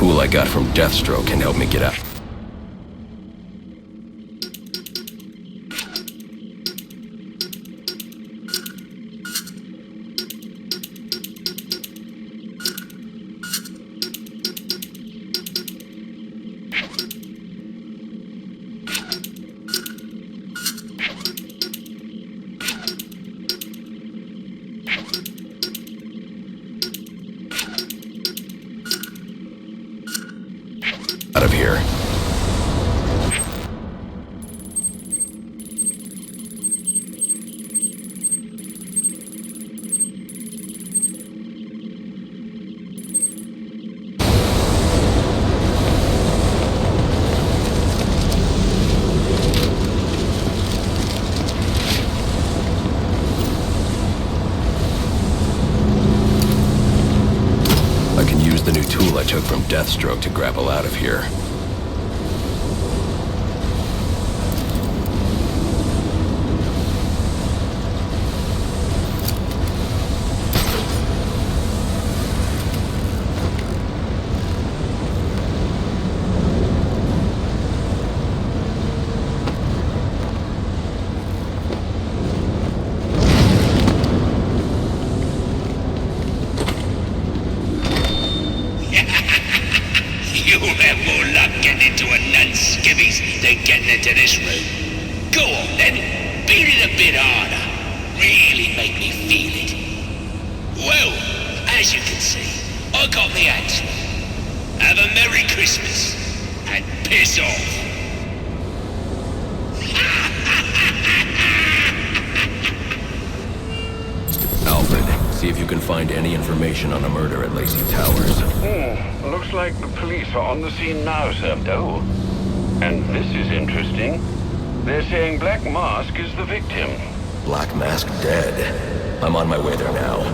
tool I got from Deathstroke can help me get out. Out of here. I can use the new tool I took from Deathstroke to grapple out of here. You'll have more luck getting into a nun's skivvies than getting into this room. Go on then, beat it a bit harder. Really make me feel it. Well, as you can see, I got the answer. Have a Merry Christmas and piss off. Alfred, see if you can find any information on a murder at Lacey Towers. Looks like the police are on the scene now, sir. Oh, and this is interesting. They're saying Black Mask is the victim. Black Mask dead. I'm on my way there now.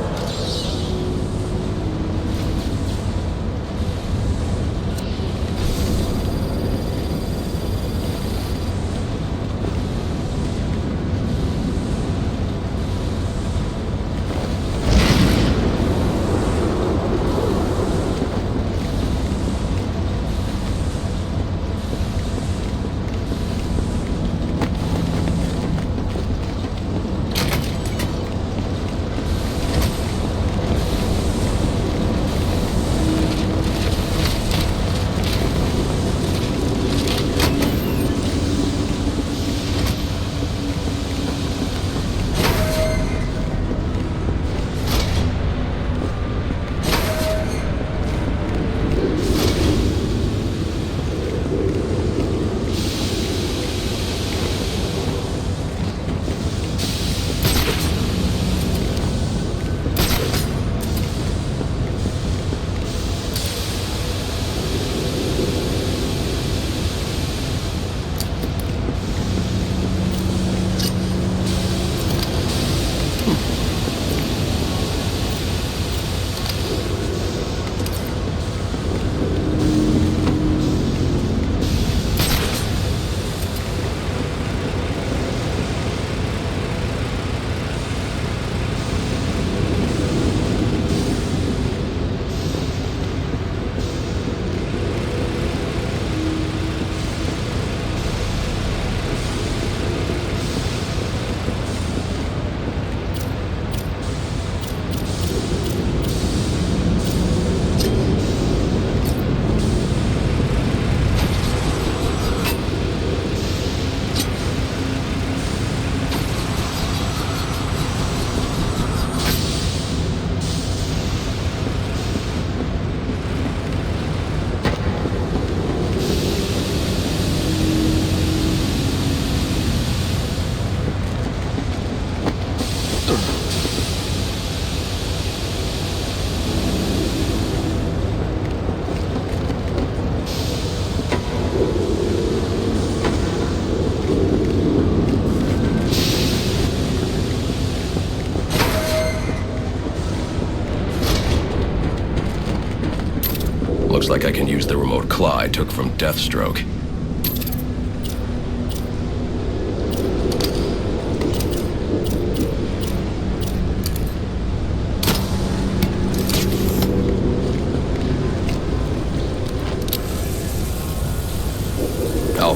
Looks like I can use the remote claw I took from Deathstroke.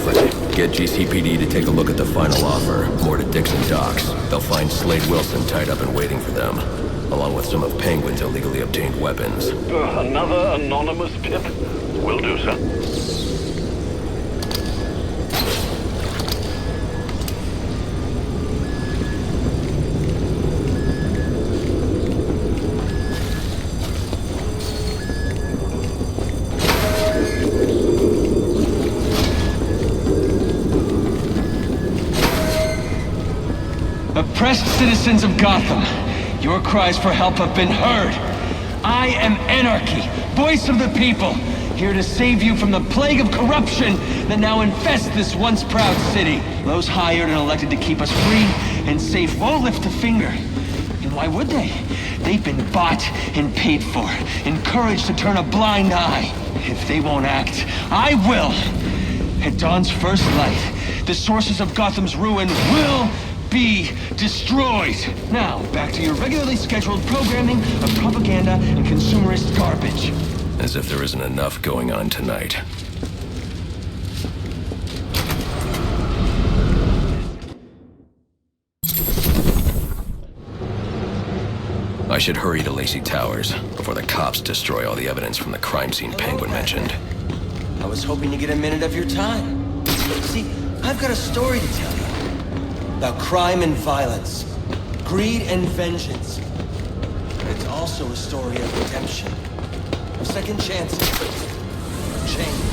Alfred. Get GCPD to take a look at the final offer. More to Dixon Docks. They'll find Slade Wilson tied up and waiting for them, along with some of Penguin's illegally obtained weapons. Another anonymous tip? Will do, sir. Oppressed citizens of Gotham, your cries for help have been heard. I am Anarchy, voice of the people, here to save you from the plague of corruption that now infests this once proud city. Those hired and elected to keep us free and safe won't lift a finger. And why would they? They've been bought and paid for, encouraged to turn a blind eye. If they won't act, I will. At dawn's first light, the sources of Gotham's ruin will be destroyed. Now, back to your regularly scheduled programming of propaganda and consumerist garbage. As if there isn't enough going on tonight. I should hurry to Lacey Towers before the cops destroy all the evidence from the crime scene Penguin mentioned. I was hoping to get a minute of your time. See, I've got a story to tell you. About crime and violence, greed and vengeance. But it's also a story of redemption, of second chances, of change.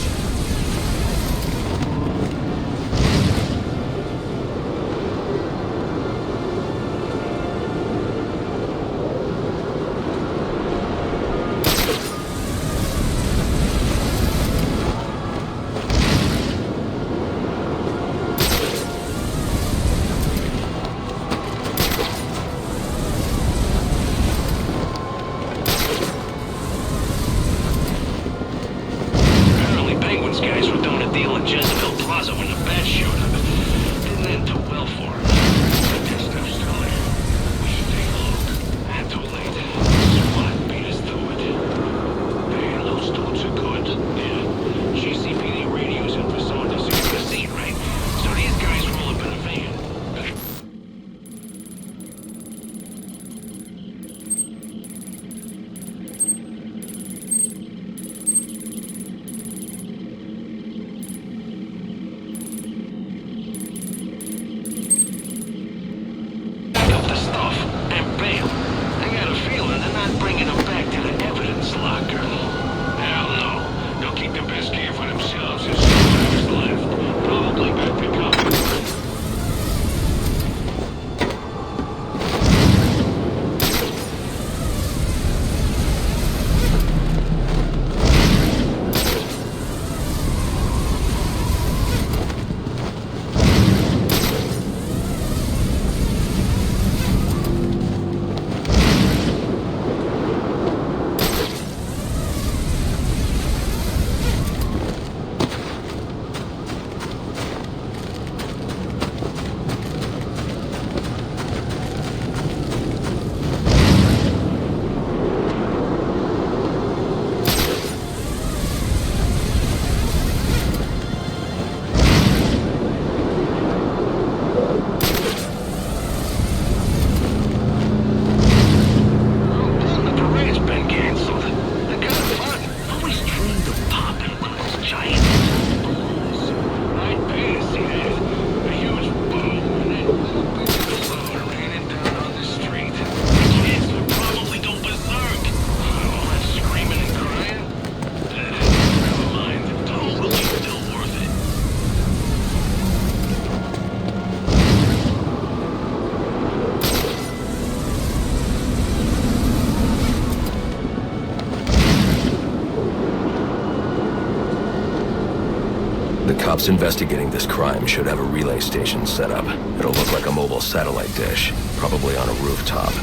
Cops investigating this crime should have a relay station set up. It'll look like a mobile satellite dish, probably on a rooftop.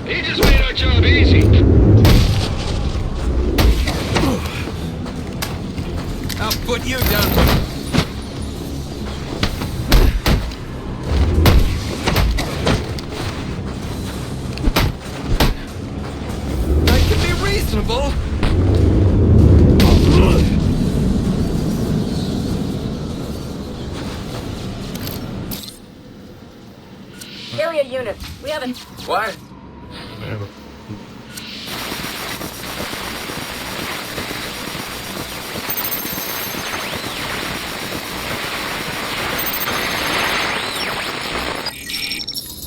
He just made our job easy. I'll put you down. comfortable? Area unit. We haven't... What?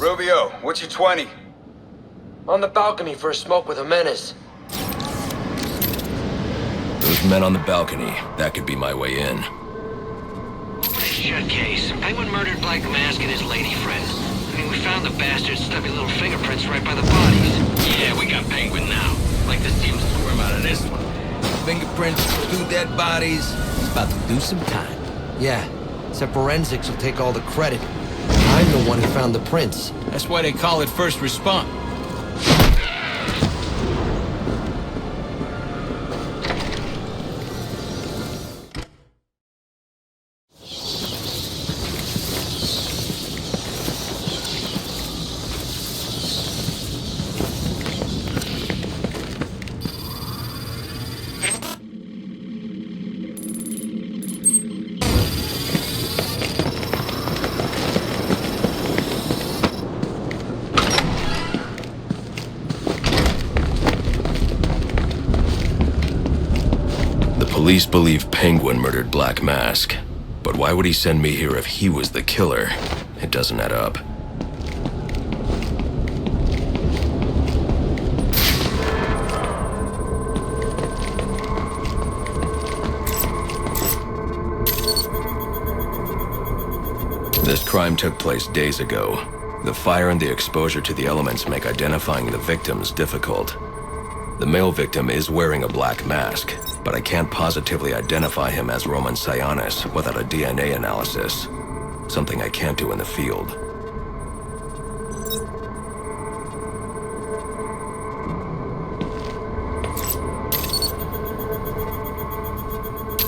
Rubio, what's your 20? On the balcony for a smoke with a menace. Those men on the balcony, that could be my way in. Shut case. Penguin murdered Black Mask and his lady friend. I mean, we found the bastard's stubby little fingerprints right by the bodies. Yeah, we got Penguin now. Like to see him squirm out of this one. Fingerprints, 2 dead bodies. He's about to do some time. Yeah, except forensics will take all the credit. I'm the one who found the prints. That's why they call it first response. Police believe Penguin murdered Black Mask, but why would he send me here if he was the killer? It doesn't add up. This crime took place days ago. The fire and the exposure to the elements make identifying the victims difficult. The male victim is wearing a black mask, but I can't positively identify him as Романа Сиониса without a DNA analysis. Something I can't do in the field.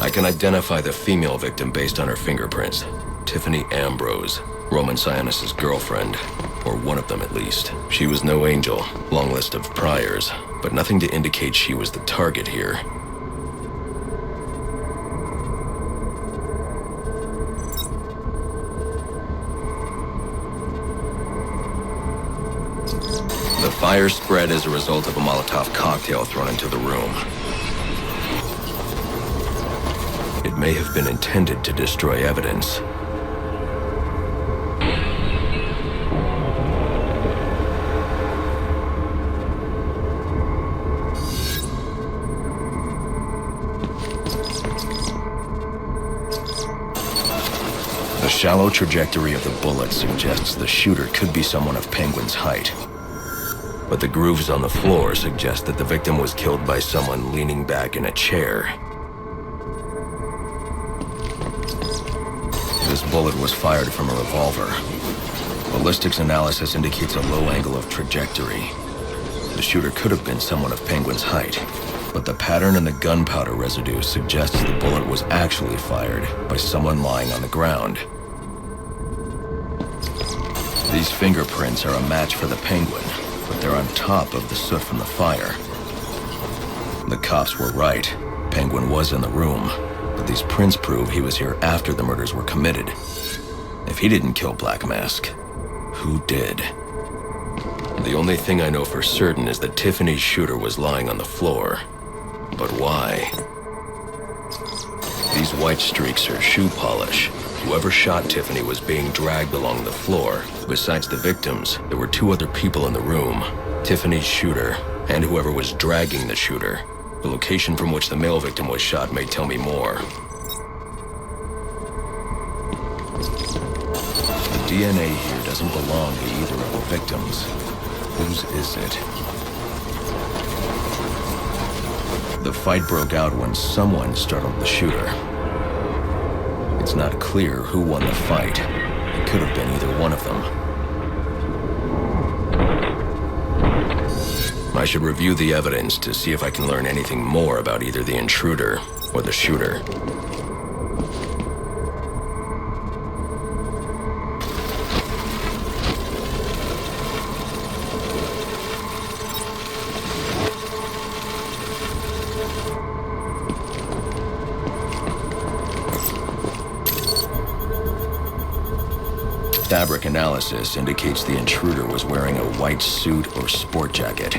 I can identify the female victim based on her fingerprints. Tiffany Ambrose, Романа Сионис's girlfriend. Or one of them at least. She was no angel, long list of priors, but nothing to indicate she was the target here. The fire spread as a result of a Molotov cocktail thrown into the room. It may have been intended to destroy evidence. The shallow trajectory of the bullet suggests the shooter could be someone of Penguin's height. But the grooves on the floor suggest that the victim was killed by someone leaning back in a chair. This bullet was fired from a revolver. Ballistics analysis indicates a low angle of trajectory. The shooter could have been someone of Penguin's height, but the pattern in the gunpowder residue suggests the bullet was actually fired by someone lying on the ground. These fingerprints are a match for the Penguin, but they're on top of the soot from the fire. The cops were right. Penguin was in the room, but these prints prove he was here after the murders were committed. If he didn't kill Black Mask, who did? The only thing I know for certain is that Tiffany's shooter was lying on the floor. But why? These white streaks are shoe polish. Whoever shot Tiffany was being dragged along the floor. Besides the victims, there were 2 other people in the room. Tiffany's shooter, and whoever was dragging the shooter. The location from which the male victim was shot may tell me more. The DNA here doesn't belong to either of the victims. Whose is it? The fight broke out when someone startled the shooter. It's not clear who won the fight. It could have been either one of them. I should review the evidence to see if I can learn anything more about either the intruder or the shooter. fabric analysis indicates the intruder was wearing a white suit or sport jacket.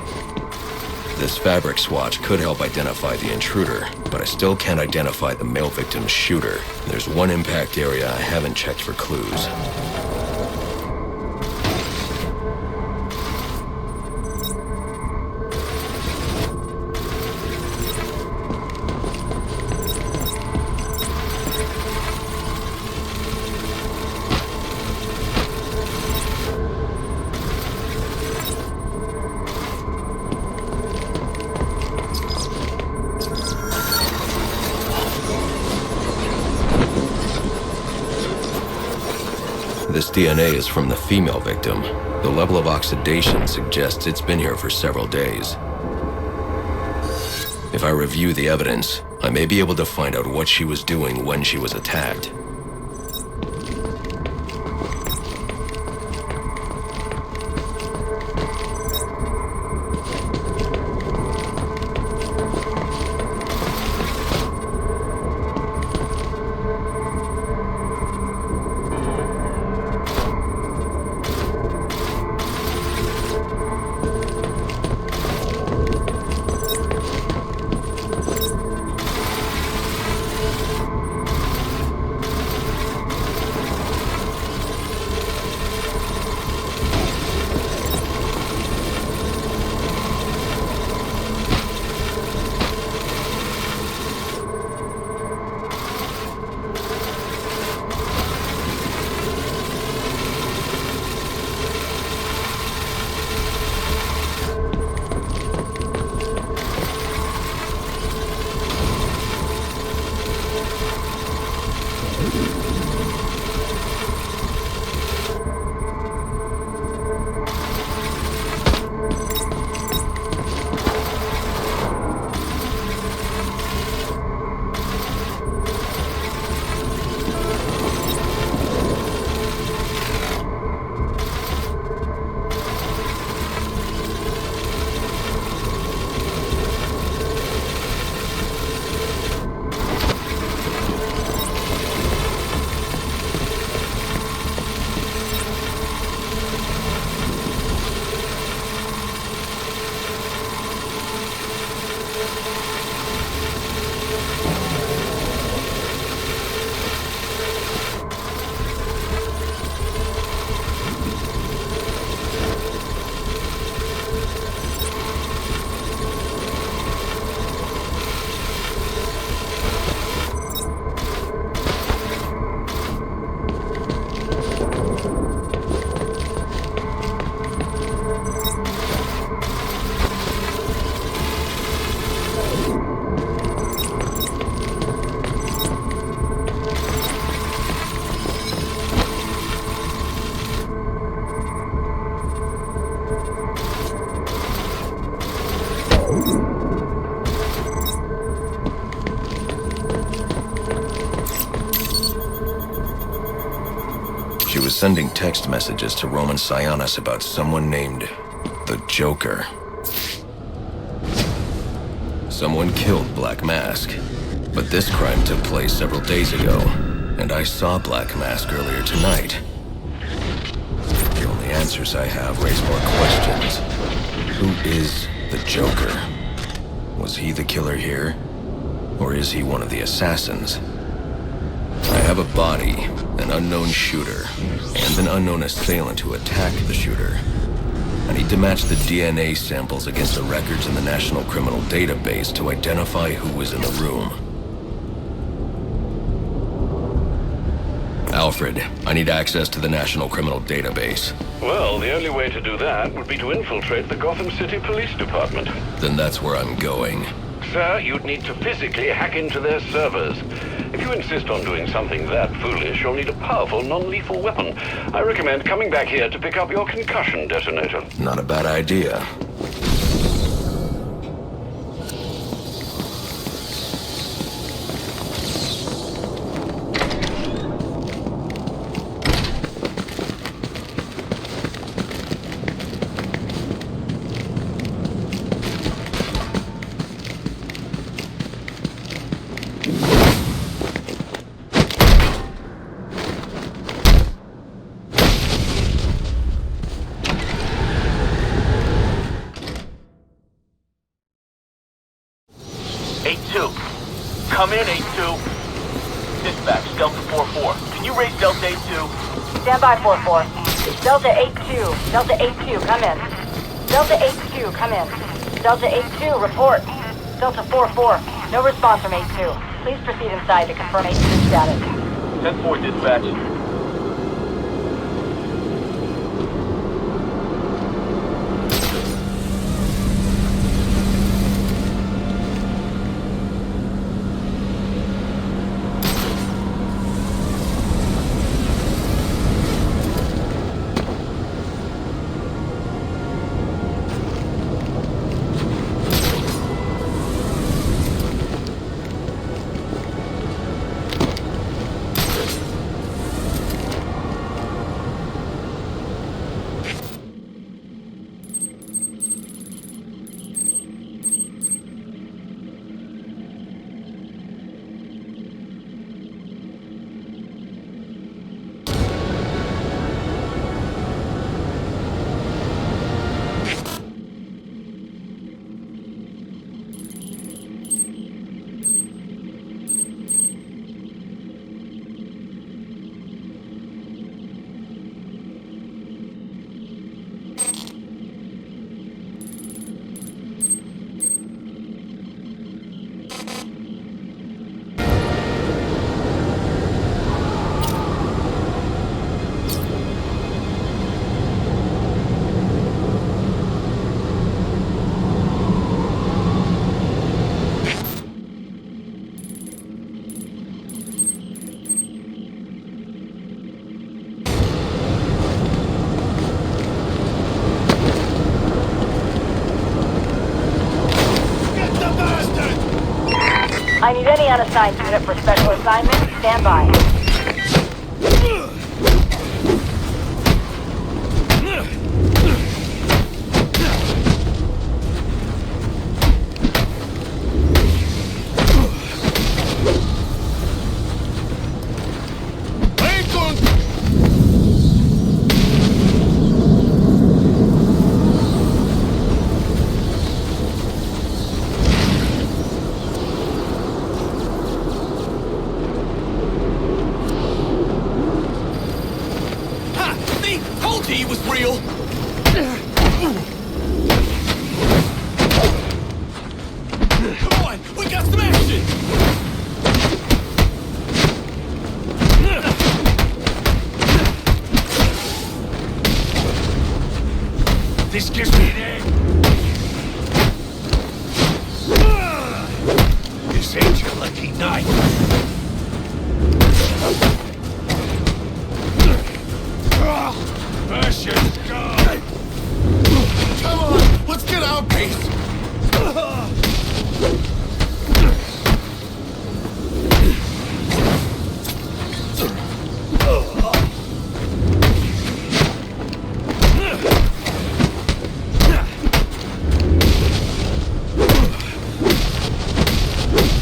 This fabric swatch could help identify the intruder, but I still can't identify the male victim's shooter. There's one impact area I haven't checked for clues. This DNA is from the female victim. The level of oxidation suggests it's been here for several days. If I review the evidence, I may be able to find out what she was doing when she was attacked. She was sending text messages to Романа Сиониса about someone named the Joker. Someone killed Black Mask, but this crime took place several days ago, and I saw Black Mask earlier tonight. The only answers I have raise more questions. Who is the Joker? Was he the killer here? Or is he one of the assassins? I have a body, an unknown shooter, and an unknown assailant who attacked the shooter. I need to match the DNA samples against the records in the National Criminal Database to identify who was in the room. Alfred, I need access to the National Criminal Database. Well, the only way to do that would be to infiltrate the Gotham City Police Department. Then that's where I'm going. Sir, you'd need to physically hack into their servers. If you insist on doing something that foolish, you'll need a powerful, non-lethal weapon. I recommend coming back here to pick up your concussion detonator. Not a bad idea. 8-2. Come in, 8-2. Dispatch, Delta 4-4. Can you raise Delta 8-2? Stand by, 4-4. Delta 8-2. Delta 8-2, come in. Delta 8-2, come in. Delta 8-2, report. Delta 4-4, no response from 8-2. Please proceed inside to confirm 8-2 status. 10-4, dispatch. I need any unassigned unit for special assignment. Stand by. He was real. Come on, we got some action. This gives me an egg. This ain't your lucky night. Russians go! Come on, let's get our piece.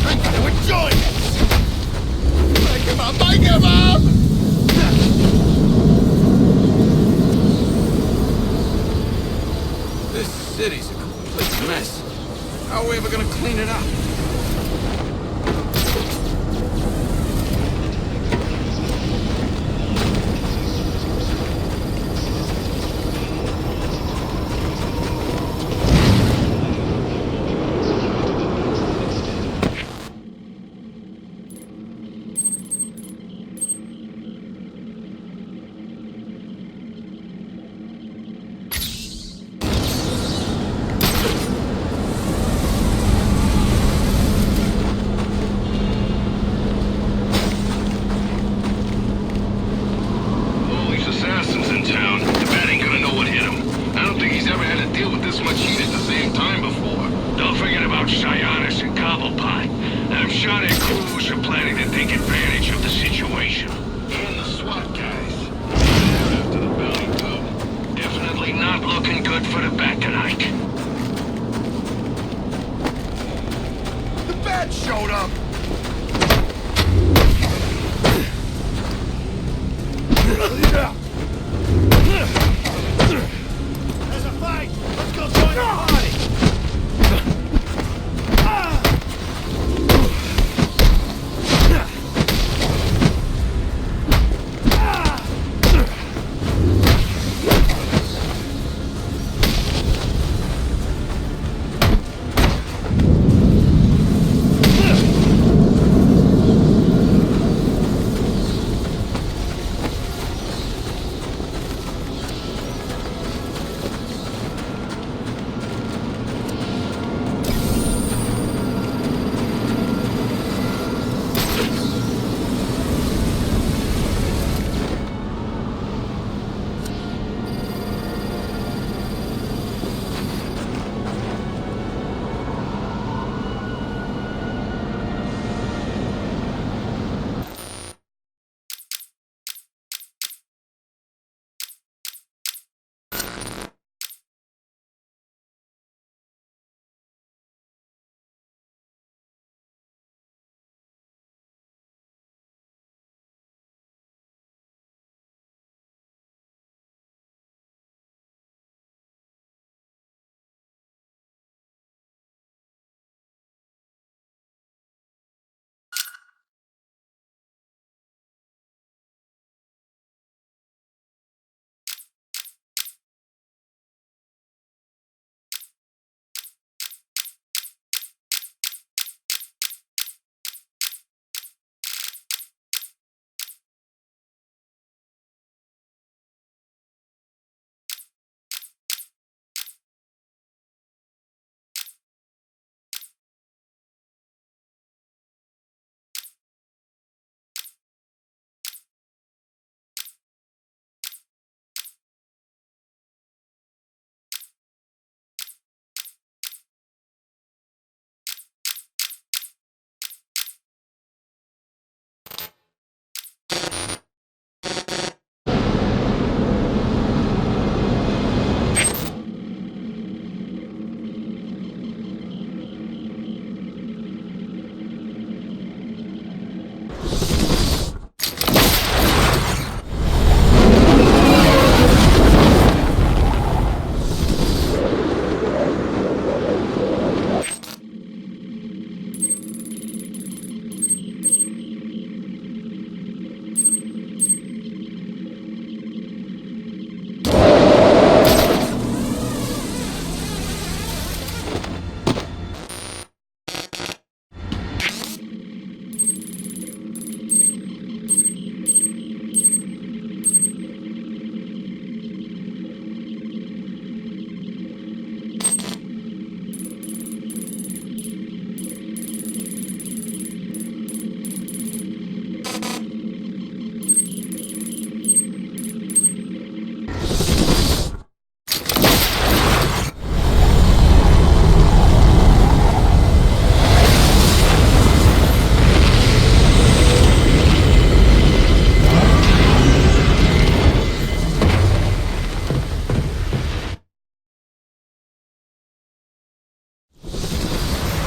I'm gonna enjoy this. I give up! I give up! This city's a complete mess. How are we ever gonna clean it up?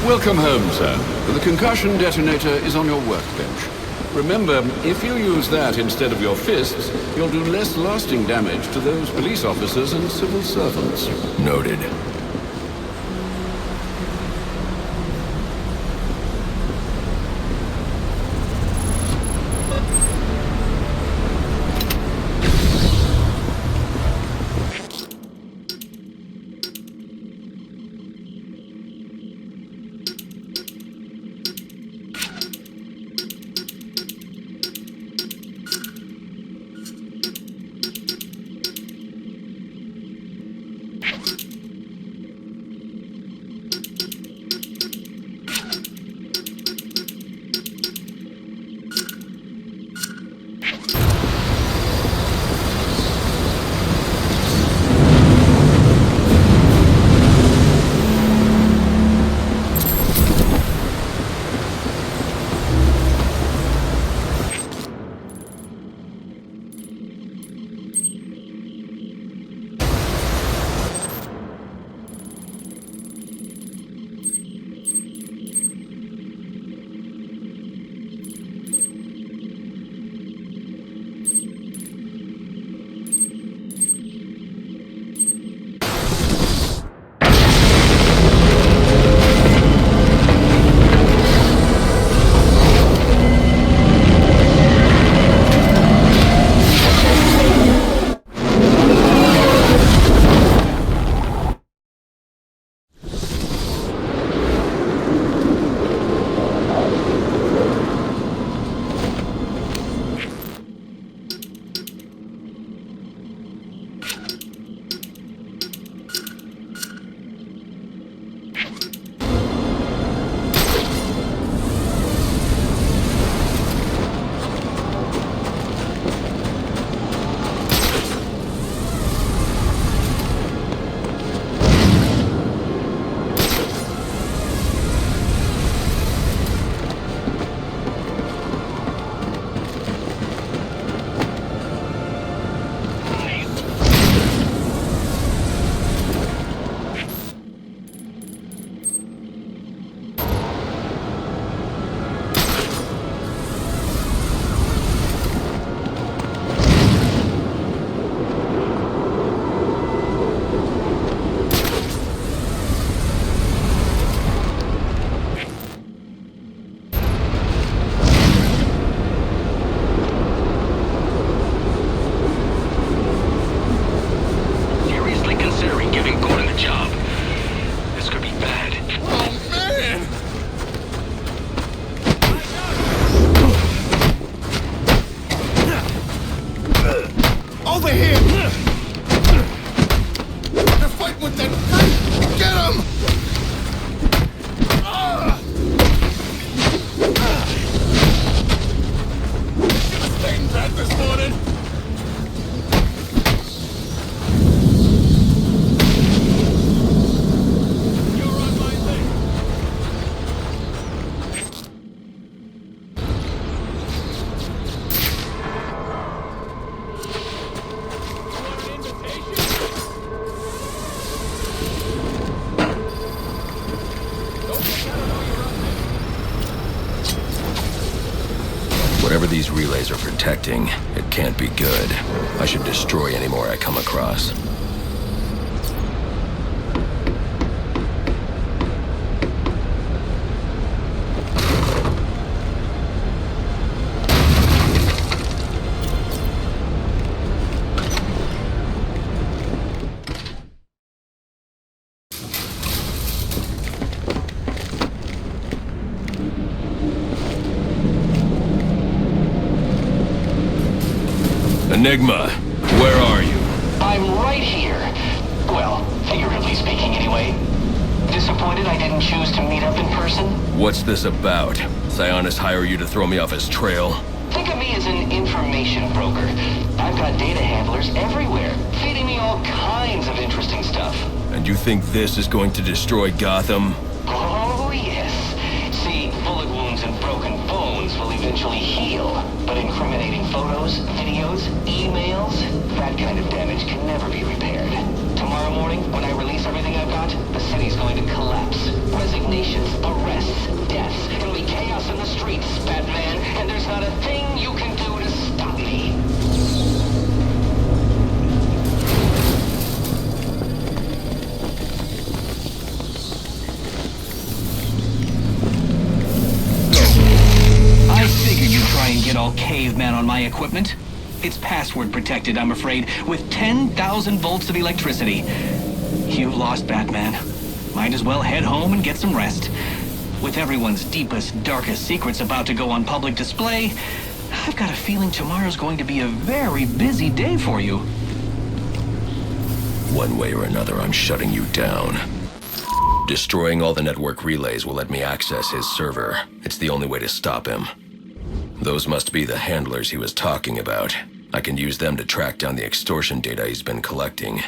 Welcome home, sir. The concussion detonator is on your workbench. Remember, if you use that instead of your fists, you'll do less lasting damage to those police officers and civil servants. Noted. Whatever these relays are protecting, it can't be good. I should destroy any more I come across. Enigma, where are you? I'm right here. Well, figuratively speaking anyway. Disappointed I didn't choose to meet up in person? What's this about? Sionis hire you to throw me off his trail? Think of me as an information broker. I've got data handlers everywhere, feeding me all kinds of interesting stuff. And you think this is going to destroy Gotham? Oh, yes. See, bullet wounds and broken bones will eventually heal. But incriminating photos, videos, emails, that kind of damage can never be repaired. Tomorrow morning, when I release everything I've got, the city's going to collapse. Resignations, a literal caveman on my equipment. It's password protected, I'm afraid, with 10,000 volts of electricity. You've lost, Batman. Might as well head home and get some rest. With everyone's deepest, darkest secrets about to go on public display, I've got a feeling tomorrow's going to be a very busy day for you. One way or another, I'm shutting you down. Destroying all the network relays will let me access his server. It's the only way to stop him. Those must be the handlers he was talking about. I can use them to track down the extortion data he's been collecting.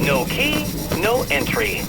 No key, no entry.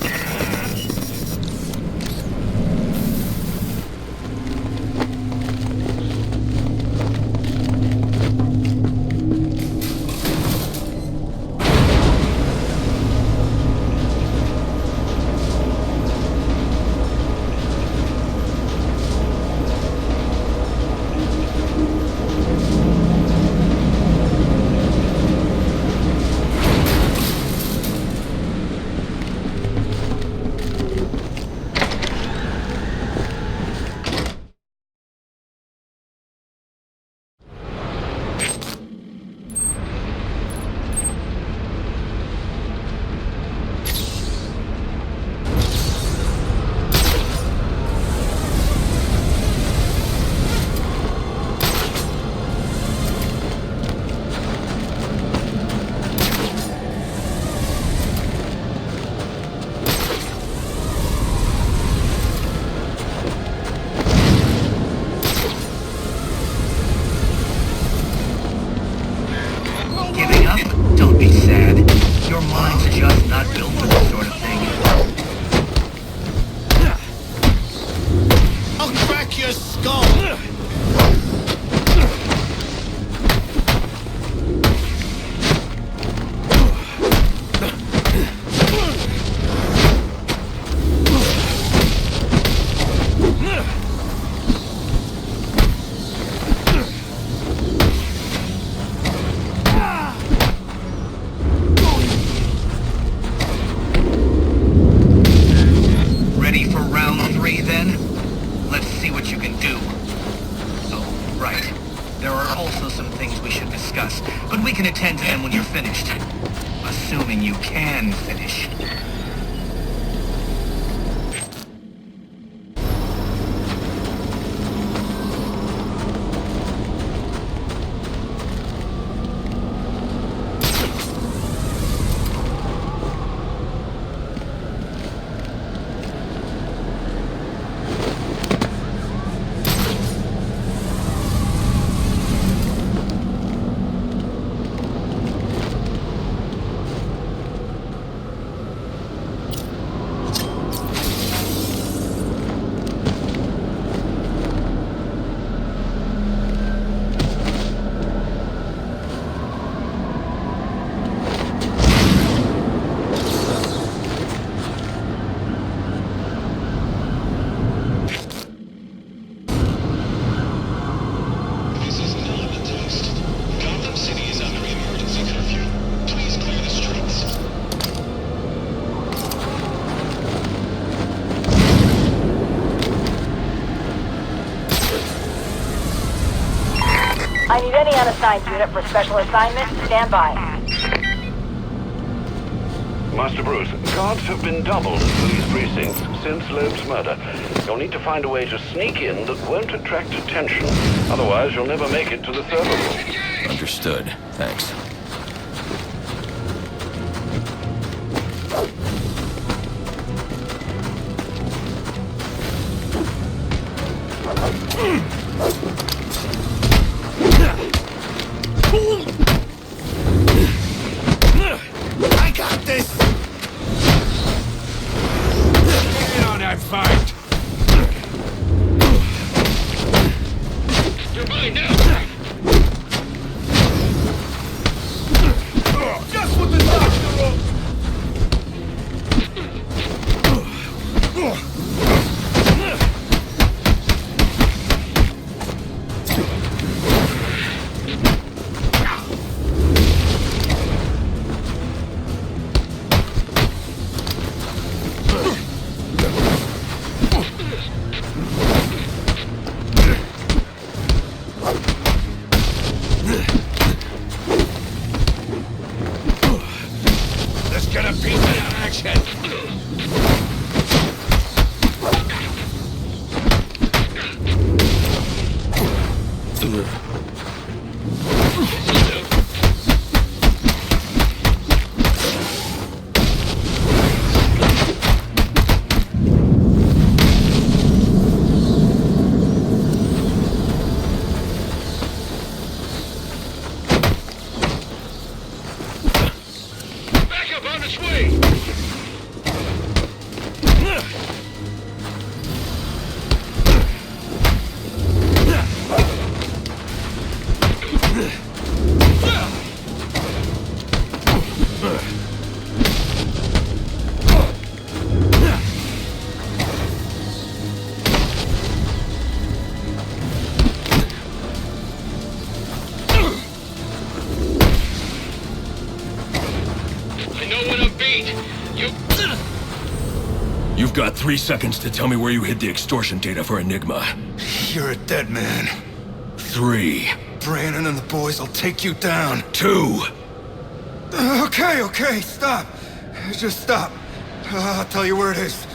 I need any unassigned unit for special assignment. Stand by. Master Bruce, guards have been doubled at police precincts since Loeb's murder. You'll need to find a way to sneak in that won't attract attention. Otherwise, you'll never make it to the server room. Understood. Thanks. I got this! Get on that fight! You're mine now! Just what the doctor wrote! get a piece of action. You've got 3 seconds to tell me where you hid the extortion data for Enigma. You're a dead man. 3. Brandon and the boys will take you down. 2. Okay, stop. Just stop. I'll tell you where it is.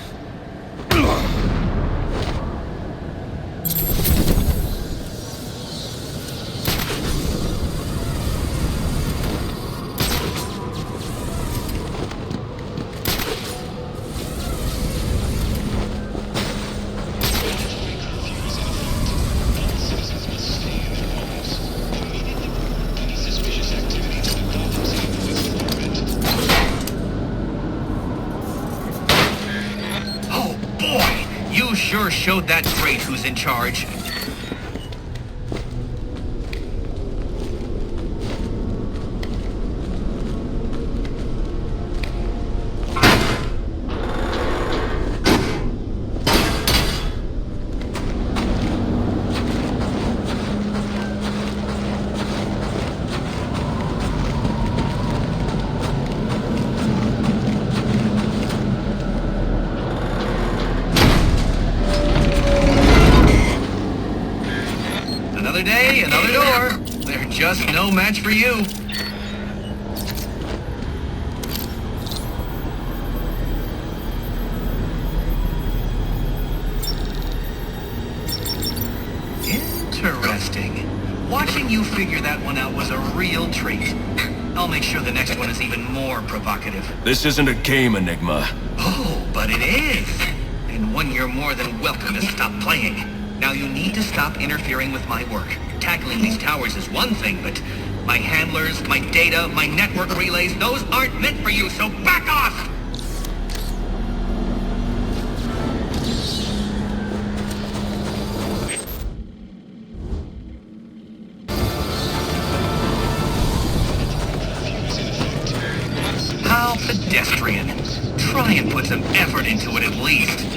Sure showed that great who's in charge. Another day, another door. They're just no match for you. Interesting. Watching you figure that one out was a real treat. I'll make sure the next one is even more provocative. This isn't a game, Enigma. Oh, but it is. And one you're more than welcome to stop playing. Now you need to stop interfering with my work. Tackling these towers is one thing, but my handlers, my data, my network relays, those aren't meant for you, so back off! How pedestrian. Try and put some effort into it at least.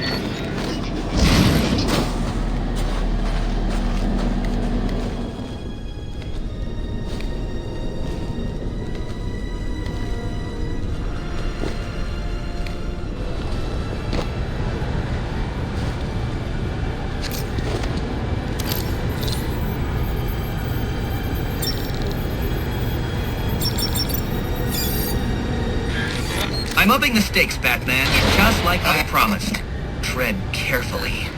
I'm upping the stakes, Batman, just like I promised. Tread carefully.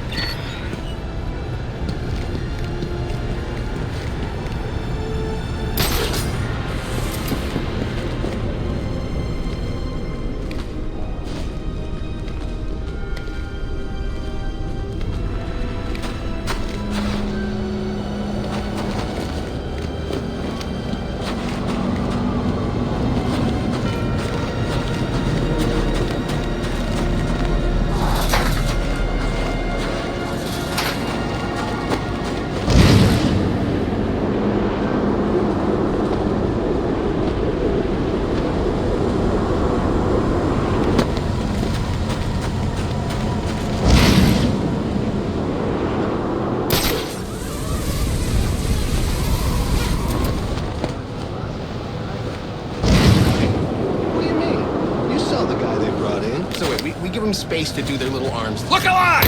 Space to do their little arms. Look alive!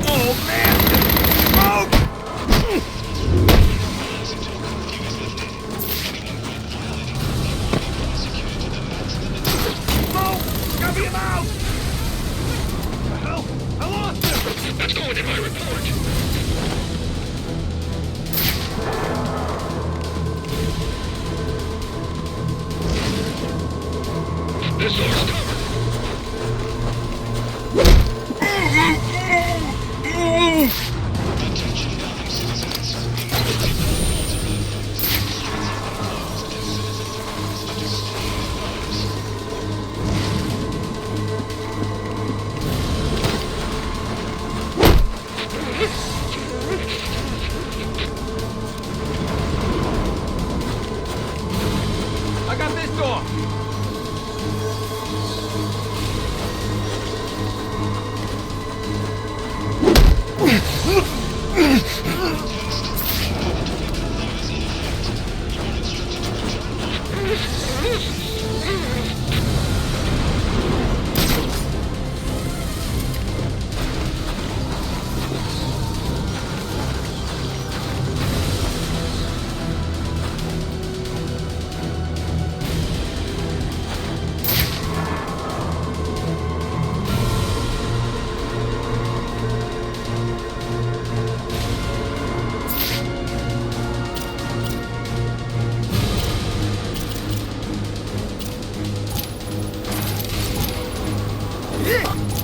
Oh, man! Smoke! missiles. I got this door.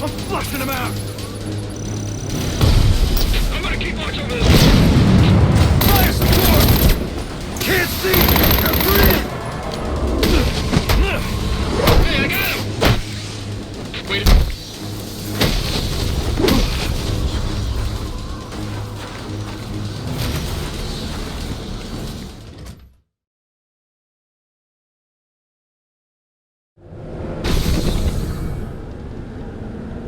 I'm flushing him out!